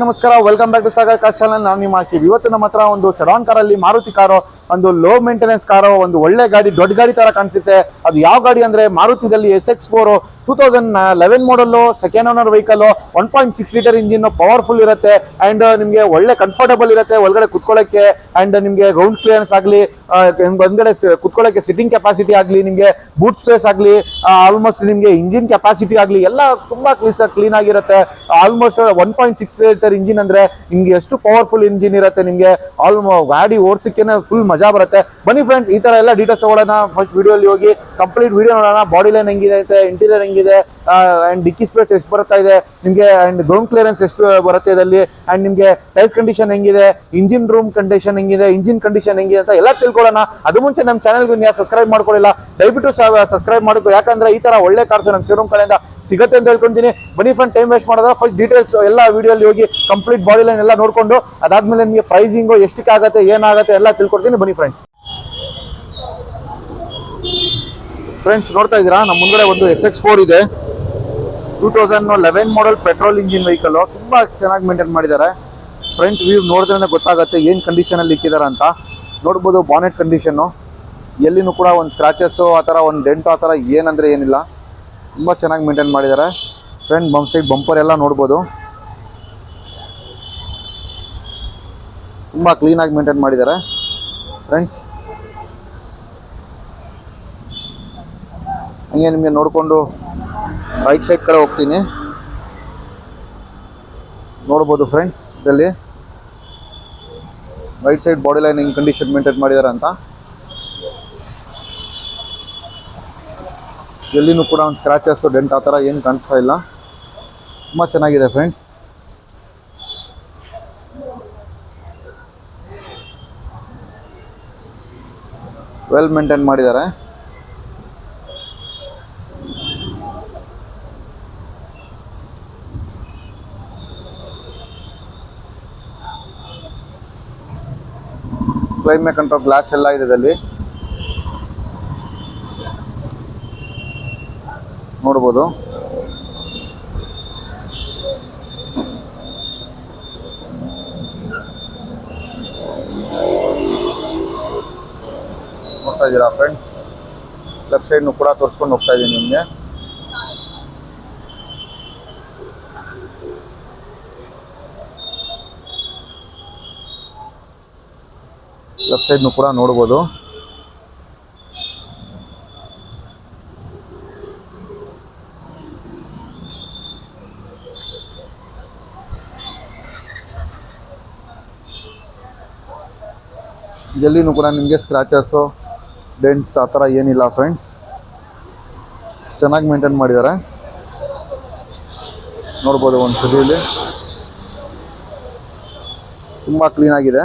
ನಮಸ್ಕಾರ, welcome back to Sagar cars channel. ನಾನು ನಿಮ್ಮ ಹಾಕಿ ಇವತ್ತು ನಮ್ಮ ಹತ್ರ ಒಂದು ಸೆಡಾನ್ ಕಾರಲ್ಲಿ ಮಾರುತಿ ಕಾರು, ಒಂದು ಲೋ ಮೇಂಟೆನೆನ್ಸ್ ಕಾರು, ಒಂದು ಒಳ್ಳೆ ಗಾಡಿ, ದೊಡ್ಡ ಗಾಡಿ ತರ ಕಾಣಿಸುತ್ತೆ. ಅದು ಯಾವ ಗಾಡಿ ಅಂದ್ರೆ ಮಾರುತಿದಲ್ಲಿ SX4 2011 model, second owner vehicle, 1.6 litre engine, powerful ಇರುತ್ತೆ ಅಂಡ್ ನಿಮಗೆ ಒಳ್ಳೆ ಕಂಫರ್ಟಬಲ್ ಇರುತ್ತೆ ಒಳಗಡೆ ಕುತ್ಕೊಳ್ಳೋಕೆ. ಅಂಡ್ ನಿಮಗೆ ಗ್ರೌಂಡ್ ಕ್ಲಿಯರೆನ್ಸ್ ಆಗಲಿ, ಒಂದ್ಗಡೆ ಕುತ್ಕೊಳ್ಳೋಕೆ ಸಿಟ್ಟಿಂಗ್ ಕೆಪಾಸಿಟಿ ಆಗಲಿ, ನಿಮಗೆ ಬೂಟ್ ಸ್ಪೇಸ್ ಆಗಲಿ, ಆಲ್ಮೋಸ್ಟ್ ನಿಮಗೆ ಇಂಜಿನ್ ಕೆಪಾಸಿಟಿ ಆಗಲಿ ಎಲ್ಲ ತುಂಬಾ ಕ್ಲೀನ್ ಆಗಿರುತ್ತೆ. ಆಲ್ಮೋಸ್ಟ್ 1.6 ಲೀಟರ್ ಇಂಜಿನ್ ಅಂದ್ರೆ ನಿಮ್ಗೆ ಎಷ್ಟು ಪವರ್ಫುಲ್ ಇಂಜಿನ್ ಇರುತ್ತೆ, ನಿಮ್ಗೆ ಗಾಡಿ ಓಡಿಸೋಕೆನೆ ಫುಲ್ ಮಜಾ ಬರುತ್ತೆ. ಬನ್ನಿ ಫ್ರೆಂಡ್ಸ್, ಈ ತರ ಎಲ್ಲ ಡೀಟೇಲ್ಸ್ ತಗೊಳ್ಳೋಣ. ಫಸ್ಟ್ ವಿಡಿಯೋಲಿ ಹೋಗಿ ಕಂಪ್ಲೀಟ್ ವಿಡಿಯೋ ನೋಡೋಣ. ಬಾಡಿ ಲೈನ್ ಹೆಂಗಿದೆ, ಇಂಟೀರಿಯರ್ ಹೆಂಗಿದೆ, ಅಂಡ್ ಡಿಕ್ಕಿ ಸ್ಪೇಸ್ ಎಷ್ಟು ಬರ್ತಾ ಇದೆ ನಿಮ್ಗೆ, ಅಂಡ್ ಗ್ರೌಂಡ್ ಕ್ಲಿಯರೆನ್ಸ್ ಎಷ್ಟು ಬರುತ್ತೆ ಇದರಲ್ಲಿ, ಅಂಡ್ ನಿಮ್ಗೆ ಟೈರ್ಸ್ ಕಂಡೀಷನ್ ಹೆಂಗಿದೆ, ಇಂಜಿನ್ ರೂಮ್ ಕಂಡೀಷನ್ ಹೆಂಗಿದೆ, ಇಂಜಿನ್ ಕಂಡೀಷನ್ ಹೆಂಗಿದೆ ಅಂತ ಎಲ್ಲ ತಿಳ್ಕೊಳ್ಳೋಣ. ಅದು ಮುಂಚೆ ನಮ್ಮ ಚಾನಲ್ಗೆ ನೀವು ಸಬ್ಸ್ಕ್ರೈಬ್ ಮಾಡ್ಕೊಳ್ಳಿಲ್ಲ, ದಯವಿಟ್ಟು ಸಬ್ಸ್ಕ್ರೈಬ್ ಮಾಡ್ಕೊ, ಯಾಕಂದ್ರೆ ಈ ತರ ಒಳ್ಳೆ ಕಾರ್ಸ್ ನಮ್ಮ ಶೋರೂಮ್ ಕಡೆಯಿಂದ ಸಿಗುತ್ತೆ ಅಂತ ಹೇಳ್ಕೊಂತೀನಿ. ಬನ್ನಿ ಫ್ರೆಂಡ್, ಟೈಮ್ ವೇಸ್ಟ್ ಮಾಡೋದ ಫಸ್ಟ್ ಡೀಟೇಲ್ಸ್ ಎಲ್ಲ ವಿಡಿಯೋಲಿ ಹೋಗಿ ಕಂಪ್ಲೀಟ್ ಬಾಡಿ ಲೈನ್ ಎಲ್ಲ ನೋಡ್ಕೊಂಡು ಅದಾದ್ಮೇಲೆ ನಿಮಗೆ ಪ್ರೈಸಿಂಗು ಎಷ್ಟಕ್ಕೆ ಆಗುತ್ತೆ, ಏನಾಗುತ್ತೆ ಎಲ್ಲ ತಿಳ್ಕೊಡ್ತೀನಿ. ಬನ್ನಿ ಫ್ರೆಂಡ್ಸ್ ನೋಡ್ತಾ ಇದ್ದೀರಾ, ನಮ್ಮ ಮುಂದೆ ಒಂದು SX4 ಇದೆ. 2011 ಮಾಡಲ್ ಪೆಟ್ರೋಲ್ ಇಂಜಿನ್ ವೆಹಿಕಲ್, ತುಂಬಾ ಚೆನ್ನಾಗಿ ಮೇಂಟೈನ್ ಮಾಡಿದ್ದಾರೆ. ಫ್ರಂಟ್ ವ್ಯೂ ನೋಡಿದ್ರೆ ಗೊತ್ತಾಗುತ್ತೆ ಏನು ಕಂಡೀಷನ್ ಅಲ್ಲಿ ಇಕ್ಕಿದ್ದಾರೆ ಅಂತ. ನೋಡ್ಬೋದು ಬಾನೆಟ್ ಕಂಡೀಷನ್ನು, ಎಲ್ಲಿನೂ ಕೂಡ ಒಂದು ಸ್ಕ್ರಾಚಸ್ಸು ಆ ಥರ, ಒಂದು ಡೆಂಟು ಆ ಥರ ಏನಂದರೆ ಏನಿಲ್ಲ. ತುಂಬ ಚೆನ್ನಾಗಿ ಮೇಂಟೈನ್ ಮಾಡಿದ್ದಾರೆ. ಫ್ರಂಟ್ ಸೈಡ್ ಬಂಪರ್ ಎಲ್ಲ ನೋಡ್ಬೋದು, ತುಂಬ ಕ್ಲೀನಾಗಿ ಮೇಂಟೈನ್ ಮಾಡಿದ್ದಾರೆ ಫ್ರೆಂಡ್ಸ್. ಹಂಗೆ ನಿಮಗೆ ನೋಡಿಕೊಂಡು ರೈಟ್ ಸೈಡ್ ಕಡೆ ಹೋಗ್ತೀನಿ. ನೋಡ್ಬೋದು ಫ್ರೆಂಡ್ಸ್, ಇದರಲ್ಲಿ ರೈಟ್ ಸೈಡ್ ಬಾಡಿ ಲೈನ್ ಹಿಂಗೆ ಕಂಡೀಷನ್ ಮೇಂಟೈನ್ ಮಾಡಿದ್ದಾರೆ ಅಂತ. ಎಲ್ಲಿನೂ ಕೂಡ ಒಂದು ಸ್ಕ್ರಾಚಸ್ ಡೆಂಟ್ ಆ ಥರ ಏನು ಕಾಣಿಸ್ತಾ ಇಲ್ಲ. ತುಂಬ ಚೆನ್ನಾಗಿದೆ ಫ್ರೆಂಡ್ಸ್. ವೆಲ್ ಮೇಂಟೈನ್ ಮಾಡಿದ್ದಾರೆ. ಕ್ಲೈಮೇಟ್ ಕಂಟ್ರೋಲ್ ಗ್ಲಾಸ್ ಎಲ್ಲ ಇದೆ ಇದರಲ್ಲಿ, ನೋಡ್ಬೋದು. ನೋಡ್ತಾ ಇದ್ದೀರಾ ಫ್ರೆಂಡ್ಸ್, ಲೆಫ್ಟ್ ಸೈಡ್ನು ಕೂಡ ತೋರಿಸ್ಕೊಂಡು ಹೋಗ್ತಾ ಇದ್ದೀನಿ ನಿಮಗೆ. ಲೆಫ್ಟ್ ಸೈಡ್ನು ಕೂಡ ನೋಡ್ಬೋದು. ಎಲ್ಲಿನೂ ಕೂಡ ನಿಮಗೆ ಸ್ಕ್ರಾಚಸ್ಸು ಡೆಂಟ್ಸ್ ಆ ಥರ ಏನಿಲ್ಲ ಫ್ರೆಂಡ್ಸ್. ಚೆನ್ನಾಗಿ ಮೇಂಟೈನ್ ಮಾಡಿದ್ದಾರೆ, ನೋಡ್ಬೋದು. ಒಂದು ಸದಿಯಲ್ಲಿ ತುಂಬ ಕ್ಲೀನಾಗಿದೆ.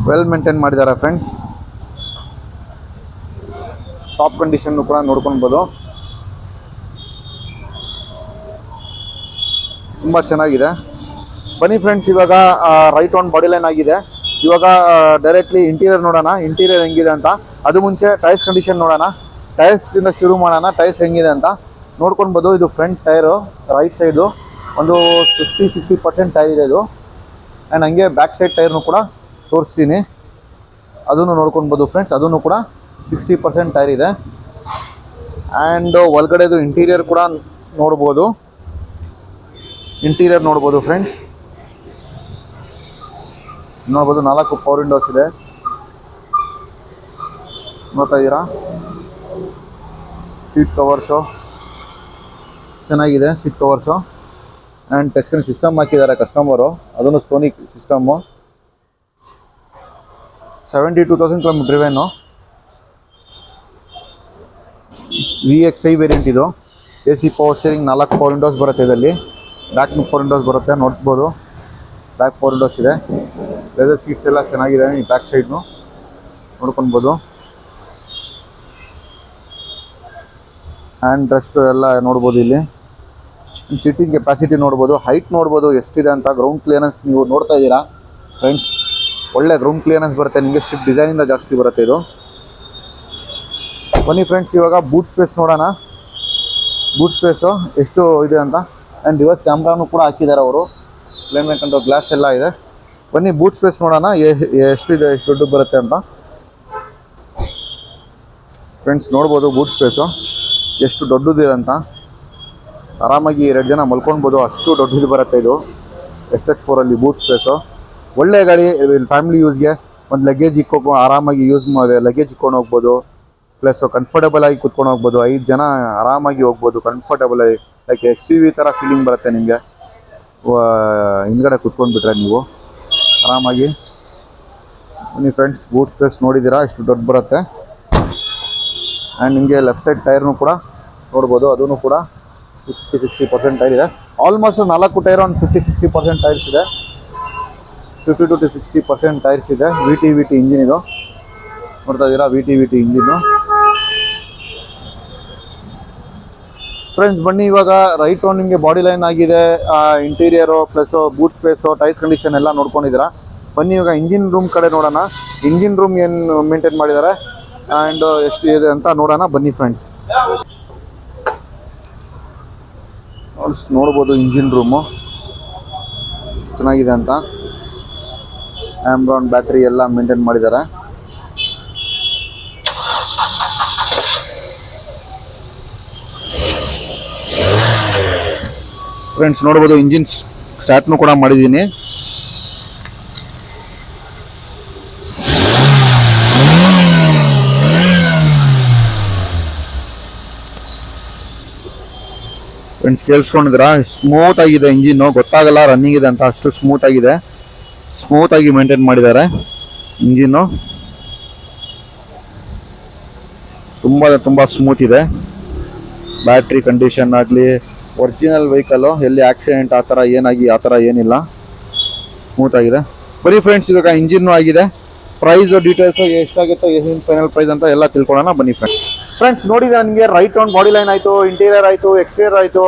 ವೆಲ್ ಮೇಂಟೈನ್ ಮಾಡಿದ್ದಾರೆ ಫ್ರೆಂಡ್ಸ್. ಟಾಪ್ ಕಂಡೀಷನ್ನು ಕೂಡ ನೋಡ್ಕೊಳ್ಬೋದು, ತುಂಬ ಚೆನ್ನಾಗಿದೆ. ಬನ್ನಿ ಫ್ರೆಂಡ್ಸ್, ಇವಾಗ ರೈಟ್ ಒಂದು ಬಾಡಿ ಲೈನ್ ಆಗಿದೆ. ಇವಾಗ ಡೈರೆಕ್ಟ್ಲಿ ಇಂಟೀರಿಯರ್ ನೋಡೋಣ, ಇಂಟೀರಿಯರ್ ಹೆಂಗಿದೆ ಅಂತ. ಅದು ಮುಂಚೆ ಟೈರ್ಸ್ ಕಂಡೀಷನ್ ನೋಡೋಣ. ಟೈರ್ಸಿಂದ ಶುರು ಮಾಡೋಣ. ಟೈರ್ಸ್ ಹೆಂಗಿದೆ ಅಂತ ನೋಡ್ಕೊಳ್ಬೋದು. ಇದು ಫ್ರಂಟ್ ಟೈರು ರೈಟ್ ಸೈಡು ಒಂದು 50-60% ಟೈರ್ ಇದೆ ಇದು. ಆ್ಯಂಡ್ ಹಂಗೆ ಬ್ಯಾಕ್ ಸೈಡ್ ಟೈರ್ನು ಕೂಡ ತೋರಿಸ್ತೀನಿ, ಅದನ್ನು ನೋಡ್ಕೊಳ್ಬೋದು ಫ್ರೆಂಡ್ಸ್. ಅದನ್ನು ಕೂಡ 60% ಟೈರ್ ಇದೆ. ಆ್ಯಂಡ್ ಒಳಗಡೆದು ಇಂಟೀರಿಯರ್ ಕೂಡ ನೋಡ್ಬೋದು. ಇಂಟೀರಿಯರ್ ನೋಡ್ಬೋದು ಫ್ರೆಂಡ್ಸ್, ನೋಡ್ಬೋದು. 4 ಪವರ್ ವಿಂಡೋಸ್ ಇದೆ, ನೋಡ್ತಾ ಇದ್ದೀರಾ. ಸೀಟ್ ಕವರ್ಸು ಚೆನ್ನಾಗಿದೆ, seat covers. And touch screen system ಹಾಕಿದ್ದಾರೆ ಕಸ್ಟಮರು, ಅದನ್ನು Sony system. 72,000 kilometre driven. VXi variant ಇದು. AC power steering, 4 power windows ಬರುತ್ತೆ ಇದರಲ್ಲಿ. ಬ್ಯಾಕ್ ಪವರ್ ವಿಂಡೋಸ್ ಬರುತ್ತೆ, ನೋಡ್ಬೋದು. ಬ್ಯಾಕ್ ಪವರ್ ವಿಂಡೋಸ್ ಇದೆ. ಲೆದರ್ ಸೀಟ್ಸ್ ಎಲ್ಲ ಚೆನ್ನಾಗಿದೆ, ಈ ಬ್ಯಾಕ್ ಸೈಡ್ನು ನೋಡ್ಕೊಳ್ಬೋದು. ಹ್ಯಾಂಡ್ ರೆಸ್ಟ್ ಎಲ್ಲ ನೋಡ್ಬೋದು. ಇಲ್ಲಿ ಸಿಟ್ಟಿಂಗ್ ಕೆಪಾಸಿಟಿ ನೋಡ್ಬೋದು, ಹೈಟ್ ನೋಡ್ಬೋದು ಎಷ್ಟಿದೆ ಅಂತ. ಗ್ರೌಂಡ್ ಕ್ಲಿಯರೆನ್ಸ್ ನೀವು ನೋಡ್ತಾ ಇದ್ದೀರಾ ಫ್ರೆಂಡ್ಸ್, ಒಳ್ಳೆ ಗ್ರೌಂಡ್ ಕ್ಲಿಯರೆನ್ಸ್ ಬರುತ್ತೆ ನಿಮಗೆ. ಶಿಫ್ಟ್ ಡಿಸೈನಿಂದ ಜಾಸ್ತಿ ಬರುತ್ತೆ ಇದು. ಬನ್ನಿ ಫ್ರೆಂಡ್ಸ್, ಇವಾಗ ಬೂಟ್ ಸ್ಪೇಸ್ ನೋಡೋಣ. ಬೂಟ್ ಸ್ಪೇಸು ಎಷ್ಟು ಇದೆ ಅಂತ. ಆ್ಯಂಡ್ ರಿವರ್ಸ್ ಕ್ಯಾಮ್ರಾನು ಕೂಡ ಹಾಕಿದ್ದಾರೆ ಅವರು. ಕ್ಲೈಮೇಟ್ ಕಂಟ್ರೋಲ್ ಗ್ಲಾಸ್ ಎಲ್ಲ ಇದೆ. ಬನ್ನಿ ಬೂಟ್ ಸ್ಪೇಸ್ ನೋಡೋಣ ಎಷ್ಟಿದೆ, ಎಷ್ಟು ದೊಡ್ಡ ಬರುತ್ತೆ ಅಂತ. ಫ್ರೆಂಡ್ಸ್ ನೋಡ್ಬೋದು ಬೂಟ್ ಸ್ಪೇಸು ಎಷ್ಟು ದೊಡ್ಡದಿದೆ ಅಂತ. ಆರಾಮಾಗಿ 2 ಜನ ಮಲ್ಕೊಳ್ಬೋದು, ಅಷ್ಟು ದೊಡ್ಡದು ಬರುತ್ತೆ ಇದು SX4 ಬೂಟ್ ಸ್ಪೇಸು. ಒಳ್ಳೆ ಗಾಡಿ, ಫ್ಯಾಮಿಲಿ ಯೂಸ್ಗೆ. ಒಂದು ಲಗೇಜ್ ಇಕ್ಕೋಕು ಆರಾಮಾಗಿ ಲಗೇಜ್ ಇಕ್ಕೊಂಡು ಹೋಗ್ಬೋದು. ಪ್ಲಸ್ ಕಂಫರ್ಟಬಲ್ ಆಗಿ ಕುತ್ಕೊಂಡು ಹೋಗ್ಬೋದು. 5 ಜನ ಆರಾಮಾಗಿ ಹೋಗ್ಬೋದು ಕಂಫರ್ಟಬಲ್ ಆಗಿ. ಲೈಕ್ XUV ಥರ ಫೀಲಿಂಗ್ ಬರುತ್ತೆ ನಿಮಗೆ ಹಿಂದ್ಗಡೆ ಕುತ್ಕೊಂಡ್ಬಿಟ್ರೆ ನೀವು ಆರಾಮಾಗಿ. ಬನ್ನಿ ಫ್ರೆಂಡ್ಸ್, ಬೂಟ್ ಸ್ಪೇಸ್ ನೋಡಿದ್ದೀರಾ ಎಷ್ಟು ದೊಡ್ಡ ಬರುತ್ತೆ. ಆ್ಯಂಡ್ ನಿಮಗೆ ಲೆಫ್ಟ್ ಸೈಡ್ ಟೈರ್ನು ಕೂಡ ನೋಡ್ಬೋದು, ಅದೂ ಕೂಡ 50-60% ಟೈರ್ ಇದೆ. ಆಲ್ಮೋಸ್ಟ್ 4 ಟೈರ್ ಒಂದು 50-60% ಟೈರ್ಸ್ ಇದೆ. 50-60% ಟೈರ್ಸ್ ಇದೆ. VT ಇಂಜಿನ್ ಇದು ನೋಡ್ತಾ ಇದ್ದೀರಾ, VT ಇಂಜಿನ್ನು. ಫ್ರೆಂಡ್ಸ್ ಬನ್ನಿ, ಇವಾಗ ರೈಟ್ ನಿಮಗೆ ಬಾಡಿ ಲೈನ್ ಆಗಿದೆ, interior plus boot space, tyres condition ಎಲ್ಲ ನೋಡ್ಕೊಂಡಿದ್ದೀರಾ. ಬನ್ನಿ ಇವಾಗ ಇಂಜಿನ್ ರೂಮ್ ಕಡೆ ನೋಡೋಣ. ಇಂಜಿನ್ ರೂಮ್ ಏನು ಮೇಂಟೈನ್ ಮಾಡಿದ್ದಾರೆ ಆ್ಯಂಡ್ ಎಷ್ಟು ಇದೆ ಅಂತ ನೋಡೋಣ. ಬನ್ನಿ ಫ್ರೆಂಡ್ಸ್, ನೋಡ್ಬೋದು ಇಂಜಿನ್ ರೂಮು ಎಷ್ಟು ಚೆನ್ನಾಗಿದೆ ಅಂತ. ಆಮ್ರಾನ್ ಬ್ಯಾಟ್ರಿ ಎಲ್ಲ ಮೇಂಟೈನ್ ಮಾಡಿದ್ದಾರೆ. ಫ್ರೆಂಡ್ಸ್ ನೋಡ್ಬೋದು ಇಂಜಿನ್ ಸ್ಟಾರ್ಟ್ನು ಕೂಡ ಮಾಡಿದ್ದೀನಿ. ಫ್ರೆಂಡ್ಸ್ ಕೇಳಿಸ್ಕೊಂಡಿದ್ದೀರಾ, ಸ್ಮೂತ್ ಆಗಿದೆ ಇಂಜಿನ್ನು, ಗೊತ್ತಾಗಲ್ಲ ರನ್ನಿಂಗ್ ಇದೆ ಅಂತ, ಅಷ್ಟು ಸ್ಮೂತ್ ಆಗಿದೆ. ಸ್ಮೂತ್ ಆಗಿ ಮೇಂಟೈನ್ ಮಾಡಿದ್ದಾರೆ ಇಂಜಿನ್ನು, ತುಂಬ ಸ್ಮೂತ್ ಇದೆ. ಬ್ಯಾಟ್ರಿ ಕಂಡೀಷನ್ ಆಗಲಿ, ಒರಿಜಿನಲ್ ವೆಹಿಕಲ್ಲು, ಎಲ್ಲಿ ಆಕ್ಸಿಡೆಂಟ್ ಆ ಥರ ಏನಿಲ್ಲ, ಸ್ಮೂತ್ ಆಗಿದೆ. ಬನ್ನಿ ಫ್ರೆಂಡ್ಸ್, ಇವಾಗ ಇಂಜಿನ್ನು ಆಗಿದೆ. ಪ್ರೈಸು ಡೀಟೇಲ್ಸು ಎಷ್ಟಾಗಿತ್ತು, ಏನು ಫೈನಲ್ ಪ್ರೈಸ್ ಅಂತ ಎಲ್ಲ ತಿಳ್ಕೊಳ್ಳೋಣ. ಬನ್ನಿ ಫ್ರೆಂಡ್ಸ್ ನೋಡಿದ್ರೆ ನನಗೆ ರೈಟ್ ರೌಂಡ್ ಬಾಡಿ ಲೈನ್ ಆಯಿತು, ಇಂಟೀರಿಯರ್ ಆಯಿತು, ಎಕ್ಸ್ಟೀರಿಯರ್ ಆಯಿತು,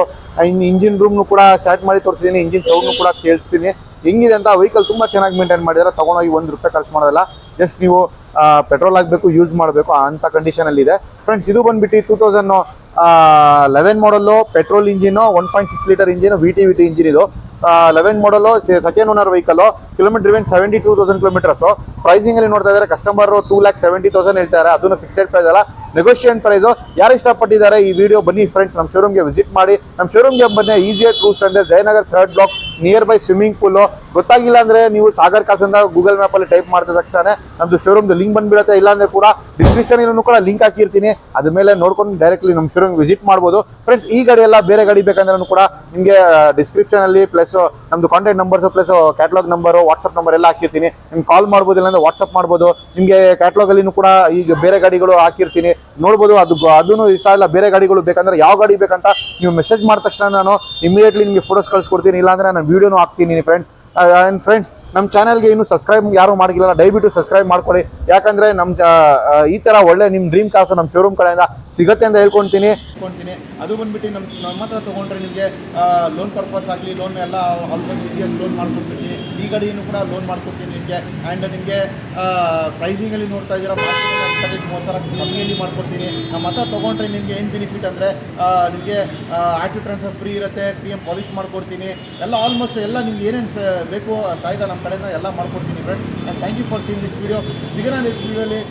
ಇಂಜಿನ್ ರೂಮ್ನು ಕೂಡ ಸ್ಟಾರ್ಟ್ ಮಾಡಿ ತೋರಿಸಿದ್ದೀನಿ. ಇಂಜಿನ್ ಸೌಂಡ್ನು ಕೂಡ ಕೇಳಿಸ್ತೀನಿ ಹೆಂಗಿದೆ ಅಂತ. ವೆಹಿಕಲ್ ತುಂಬ ಚೆನ್ನಾಗಿ ಮೇಂಟೈನ್ ಮಾಡಿದ್ದಾರೆ. ತೊಗೊಂಡೋಗಿ ₹1 ಖರ್ಚು ಮಾಡೋದಿಲ್ಲ. ಜಸ್ಟ್ ನೀವು ಪೆಟ್ರೋಲ್ ಆಗಬೇಕು, ಯೂಸ್ ಮಾಡಬೇಕು ಅಂಥ ಕಂಡೀಷನಲ್ಲಿದೆ. ಫ್ರೆಂಡ್ಸ್ ಇದು ಬಂದುಬಿಟ್ಟು 2011 model, petrol engine, 1.6 litre engine, VT engine ಇದು. 11 model, second owner vehicle. Kilometre driven 72,000 kilometres. ಪ್ರೈಸಿಂಗಲ್ಲಿ ನೋಡ್ತಾ ಇದ್ದಾರೆ ಕಸ್ಟಮರು 2,70,000 ಹೇಳ್ತಾರೆ. ಅದನ್ನು ಫಿಕ್ಸೆಡ್ ಪ್ರೈಸ್ ಅಲ್ಲ, ನೆಗೋಷಿಯೇಟ್ ಪ್ರೈಸು. ಯಾರು ಇಷ್ಟಪಟ್ಟಿದ್ದಾರೆ ಈ ವಿಡಿಯೋ, ಬನ್ನಿ ಫ್ರೆಂಡ್ಸ್ ನಮ್ಮ ಶೋರೂಮ್ಗೆ ವಿಸಿಟ್ ಮಾಡಿ. ನಮ್ಮ ಶೋರೂಮ್ಗೆ ಬಂದರೆ ಈಸಿಯರ್ ಟೂರ್ಸ್ ಅಂದರೆ Jayanagar 3rd block, near by swimming pool. ಗೊತ್ತಾಗಿಲ್ಲ ಅಂದರೆ ನೀವು ಸಾಗರ್ ಕಾರ್ಸ್ ಅಂತ ಗೂಗಲ್ ಮ್ಯಾಪಲ್ಲಿ ಟೈಪ್ ಮಾಡಿದ ತಕ್ಷಣ ನಮ್ಮದು ಶೋರೂಮ್ದು ಲಿಂಕ್ ಬಂದುಬಿಡುತ್ತೆ. ಇಲ್ಲಾಂದರೆ ಕೂಡ ಡಿಸ್ಕ್ರಿಪ್ಷನ್ ಕೂಡ ಲಿಂಕ್ ಹಾಕಿರ್ತೀನಿ, ಅದ್ರ ಮೇಲೆ ನೋಡ್ಕೊಂಡು ಡೈರೆಕ್ಟ್ಲಿ ನಮ್ಮ ಶೋರೂಮ್ ವಿಸಿಟ್ ಮಾಡ್ಬೋದು. ಫ್ರೆಂಡ್ಸ್ ಈ ಗಾಡಿ ಎಲ್ಲ ಬೇರೆ ಗಾಡಿ ಬೇಕಂದ್ರೂ ಕೂಡ ನಿಮಗೆ ಡಿಸ್ಕ್ರಿಪ್ಷನಲ್ಲಿ ಪ್ಲಸ್ ನಮ್ಮದು contact numbers plus catalogue number, WhatsApp number ಎಲ್ಲ ಹಾಕಿರ್ತೀನಿ. ನಿಮ್ಗೆ ಕಾಲ್ ಮಾಡ್ಬೋದು, ಇಲ್ಲಾಂದರೆ ವಾಟ್ಸಪ್ ಮಾಡ್ಬೋದು. ನಿಮಗೆ ಕ್ಯಾಟ್ಲಾಗಲ್ಲಿನೂ ಕೂಡ ಈಗ ಬೇರೆ ಗಾಡಿಗಳು ಹಾಕಿರ್ತೀನಿ, ನೋಡ್ಬೋದು. ಅದೂ ಇಷ್ಟ ಇಲ್ಲ, ಬೇರೆ ಗಾಡಿಗಳು ಬೇಕಂದ್ರೆ ಯಾವ ಗಾಡಿ ಬೇಕಂತ ನೀವು ಮೆಸೇಜ್ ಮಾಡಿದ ತಕ್ಷಣ ನಾನು ಇಮಿಡಿಯೇಟ್ಲಿ ನಿಮಗೆ ಫೋಟೋಸ್ ಕಳಿಸ್ಕೊಡ್ತೀನಿ, ಇಲ್ಲಾಂದರೆ ನಾನು ವೀಡಿಯೋನು ಹಾಕ್ತೀನಿ ಫ್ರೆಂಡ್ಸ್. ಆ್ಯಂಡ್ ಫ್ರೆಂಡ್ಸ್ ನಮ್ಮ ಚಾನಲ್ಗೆ ಇನ್ನೂ ಸಬ್ಸ್ಕ್ರೈಬ್ ಯಾರು ಮಾಡಿಲ್ಲ, ದಯವಿಟ್ಟು ಸಬ್ಸ್ಕ್ರೈಬ್ ಮಾಡ್ಕೊಳ್ಳಿ. ಯಾಕಂದರೆ ನಮ್ಮ ಈ ಥರ ಒಳ್ಳೆ ನಿಮ್ಮ ಡ್ರೀಮ್ ಕಾರ್ಸು ನಮ್ಮ ಶೋರೂಮ್ ಕಡೆಯಿಂದ ಸಿಗುತ್ತೆ ಅಂತ ಹೇಳ್ಕೊತೀನಿ. ಅದು ಬಂದುಬಿಟ್ಟು ನಮ್ಮ ಹತ್ರ ತೊಗೊಂಡ್ರೆ ನಿಮಗೆ ಲೋನ್ ಪರ್ಪಸ್ ಆಗಲಿ, ಲೋನ್ ಎಲ್ಲ ಆಲ್ಮೋಸ್ಟ್ ಈಸಿಯಸ್ಟ್ ಲೋನ್ ಮಾಡ್ಕೊಡ್ತೀನಿ. ಈ ಗಾಡಿಯನ್ನು ಕೂಡ ಲೋನ್ ಮಾಡ್ಕೊಡ್ತೀನಿ ನಿಮಗೆ. ಆ್ಯಂಡ್ ನಿಮಗೆ ಪ್ರೈಸಿಂಗಲ್ಲಿ ನೋಡ್ತಾ ಇದ್ದೀರಾ, ಮಾರ್ಕೆಟಿಂಗ್ 30,000 ಕಮ್ಮಿಯಲ್ಲಿ ಮಾಡ್ಕೊಡ್ತೀನಿ. ನಮ್ಮ ಹತ್ರ ತೊಗೊಂಡ್ರೆ ನಿಮಗೆ ಏನು ಬೆನಿಫಿಟ್ ಅಂದರೆ ನಿಮಗೆ ಆಕ್ಟಿವ್ ಟ್ರಾನ್ಸ್ಫರ್ ಫ್ರೀ ಇರುತ್ತೆ, PM ಪಾಲಿಶ್ ಮಾಡ್ಕೊಡ್ತೀನಿ. ಎಲ್ಲ ಆಲ್ಮೋಸ್ಟ್ ಎಲ್ಲ ನಿಮ್ಗೆ ಏನೇನು ಬೇಕು ಸಾಯ್ದ ನಮ್ಮ ಕಡೆಯಿಂದ ಎಲ್ಲ ಮಾಡ್ಕೊಡ್ತೀನಿ friend. And thank you for seeing this video. ಸಿಗೋಣ ನೆಕ್ಸ್ಟ್ ವಿಡಿಯೋಲಿ.